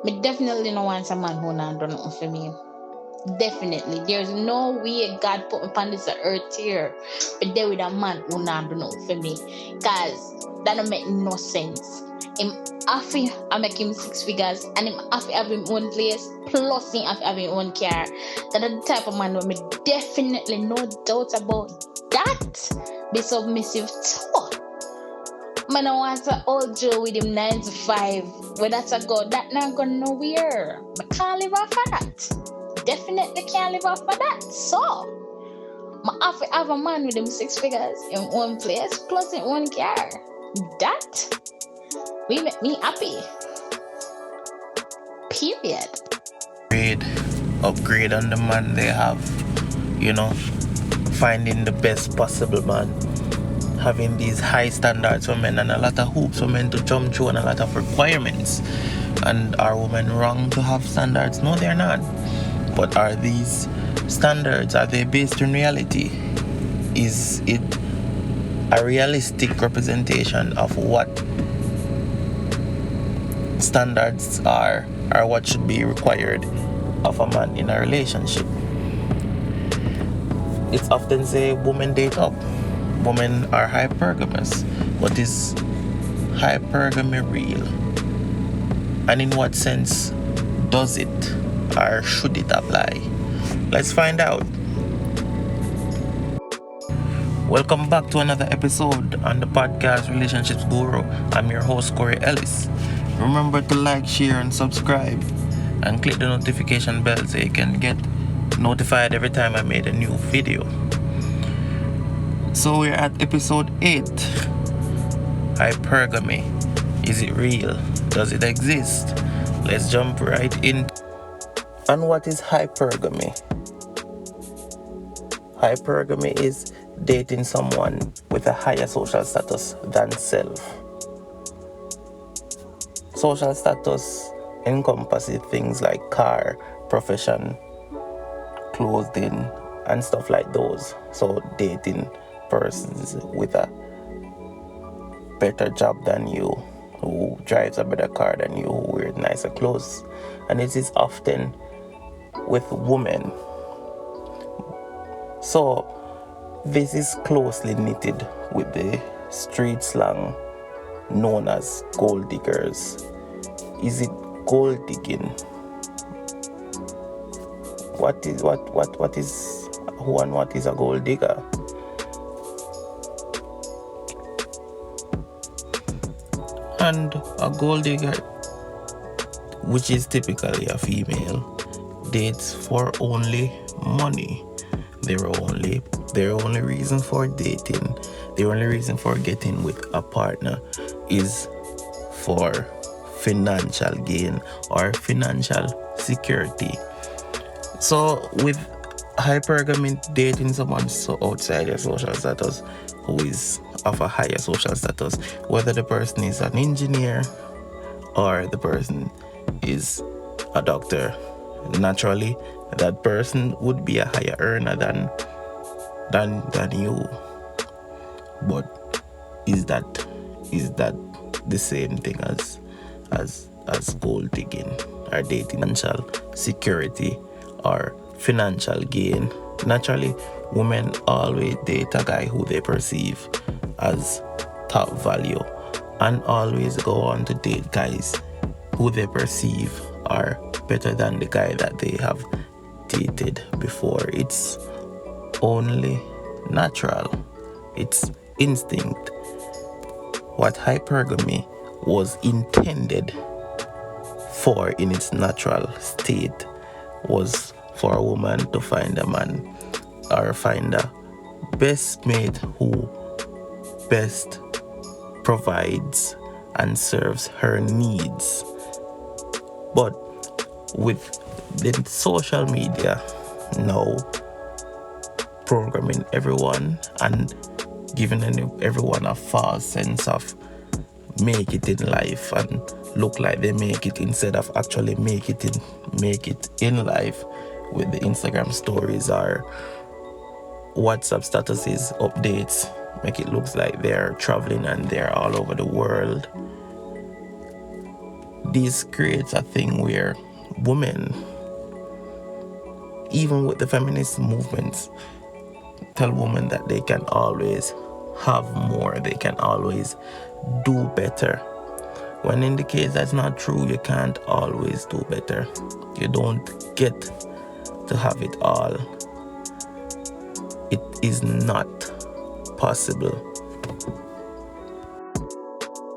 Me definitely no want a man who not done nothing for me. Definitely. There's no way God put me upon this earth here. But there with a man who not do nothing for me. Cause that don't make no sense. Him happy I make him 6 figures and him happy have him own place plus him happy have him own car. That the type of man who me definitely no doubt about that. Be submissive too. Man, I want to old Joe with him 9 to 5. Where that's a go, that not go nowhere. I can't live off of that. Definitely can't live off of that. So, I have to have a man with him 6 figures in one place plus in one car. That will make me happy. Period. Upgrade on the man they have, finding the best possible man, having these high standards for men and a lot of hoops for men to jump through and a lot of requirements. And are women wrong to have standards? No, they're not. But are these standards, are they based in reality? Is it a realistic representation of what standards are, or what should be required of a man in a relationship? It's often say women date up. Women are hypergamous. But is hypergamy real? And in what sense does it or should it apply? Let's find out. Welcome back to another episode on the podcast Relationships Guru. I'm your host, Corey Ellis. Remember to like, share, and subscribe, and click the notification bell so you can get notified every time I made a new video. So we're at episode 8. Hypergamy. Is it real? Does it exist? Let's jump right in. And what is hypergamy? Hypergamy is dating someone with a higher social status than self. Social status encompasses things like car, profession, clothing, and stuff like those. So dating persons with a better job than you, who drives a better car than you, who wears nicer clothes. And it is often with women. So this is closely knitted with the street slang known as gold diggers. Is it gold digging? What is who and what is a gold digger? And a gold digger, which is typically a female, dates for only money. Their only reason for dating, their only reason for getting with a partner is for financial gain or financial security. So with hypergamy, dating someone so outside your social status who is of a higher social status, whether the person is an engineer or the person is a doctor, naturally that person would be a higher earner than you. But is that the same thing as gold digging or dating? Financial security or financial gain. Naturally, women always date a guy who they perceive as top value, and always go on to date guys who they perceive are better than the guy that they have dated before. It's only natural. It's instinct. What hypergamy was intended for in its natural state was for a woman to find a man or find a best mate who best provides and serves her needs. But with the social media now programming everyone and giving everyone a false sense of make it in life and look like they make it instead of actually make it in life with the Instagram stories or WhatsApp statuses, updates, make it look like they're traveling and they're all over the world. this creates a thing where women, even with the feminist movements, tell women that they can always have more, they can always do better. When in the case that's not true, you can't always do better. You don't get to have it all. It is not possible.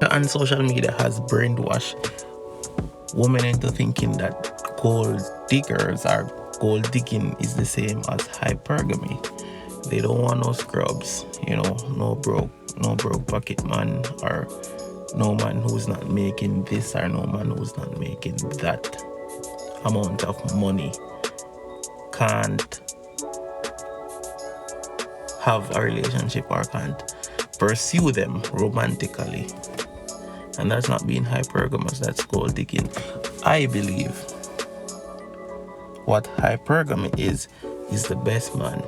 And social media has brainwashed women into thinking that gold diggers or gold digging is the same as hypergamy. They don't want no scrubs, no broke pocket man, or no man who's not making this, or no man who's not making that amount of money can't have a relationship or can't pursue them romantically. And that's not being hypergamous, that's gold digging. I believe what hypergamy is the best man.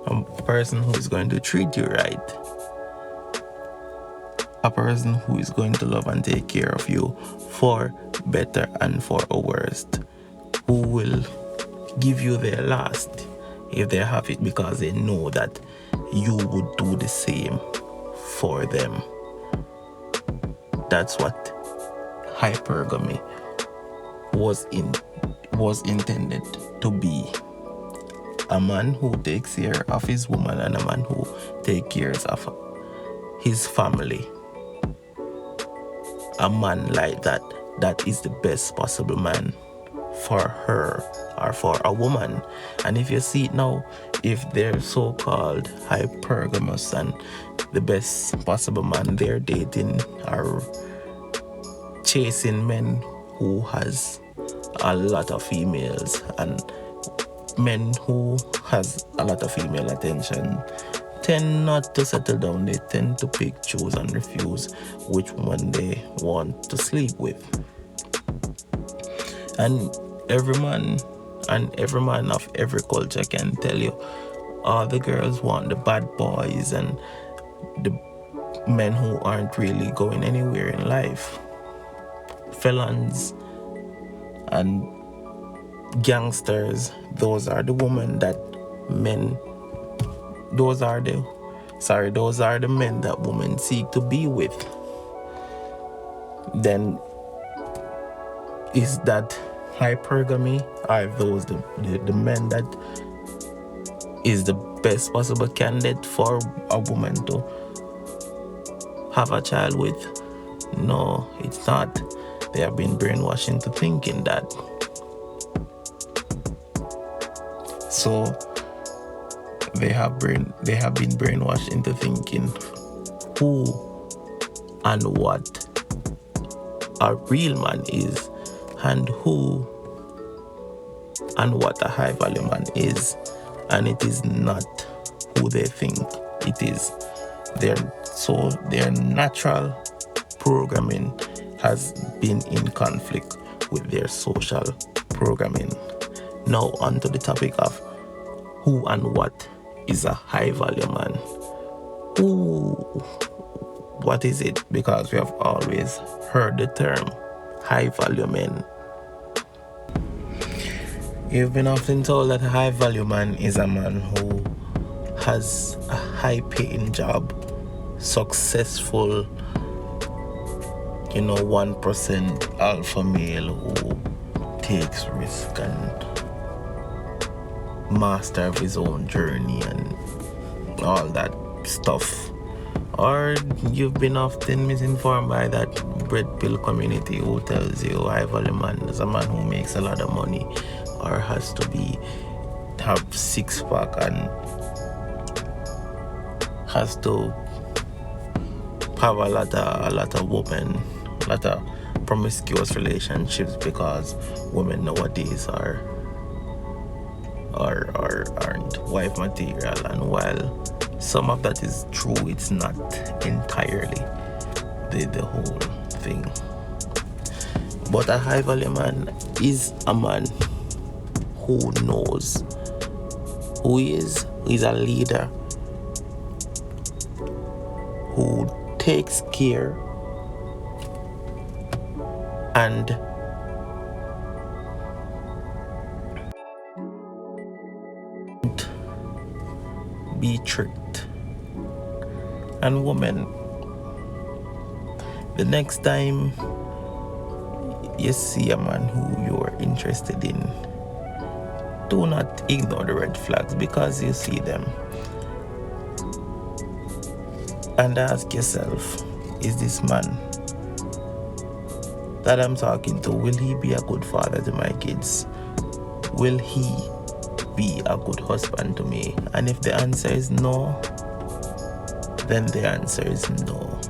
A person who is going to treat you right. A person who is going to love and take care of you for better and for a worst. Who will give you their last if they have it, because they know that you would do the same for them. That's what hypergamy was intended to be. A man who takes care of his woman and a man who takes care of his family. A man like that is the best possible man for her or for a woman. And if you see it now, if they're so-called hypergamous and the best possible man they're dating are chasing men who has a lot of females, and men who has a lot of female attention tend not to settle down. They tend to pick, choose and refuse which one they want to sleep with. And every man of every culture can tell you all the girls want the bad boys and the men who aren't really going anywhere in life. Felons and gangsters, those are the women that men, those are the men that women seek to be with. Then is that hypergamy? Are those the men that is the best possible candidate for a woman to have a child with? No, it's not. They have been brainwashed into thinking that. So they have been brainwashed into thinking who and what a real man is, and who and what a high value man is. And it is not who they think it is. Their natural programming has been in conflict with their social programming. Now on to the topic of who and what is a high value man. What is it? Because we have always heard the term high value men. You've been often told that a high value man is a man who has a high paying job, successful, 1% alpha male who takes risk and master of his own journey and all that stuff. Or you've been often misinformed by that red pill community who tells you high value man is a man who makes a lot of money or has to have six pack and has to have a lot of women, a lot of promiscuous relationships, because women nowadays aren't wife material. And while some of that is true, it's not entirely the whole thing. But a high value man is a man who knows who he is. He's a leader who takes care and be tricked. And women, the next time you see a man who you're interested in, do not ignore the red flags because you see them. And ask yourself, is this man that I'm talking to, will he be a good father to my kids? Will he be a good husband to me? And if the answer is no, then the answer is no.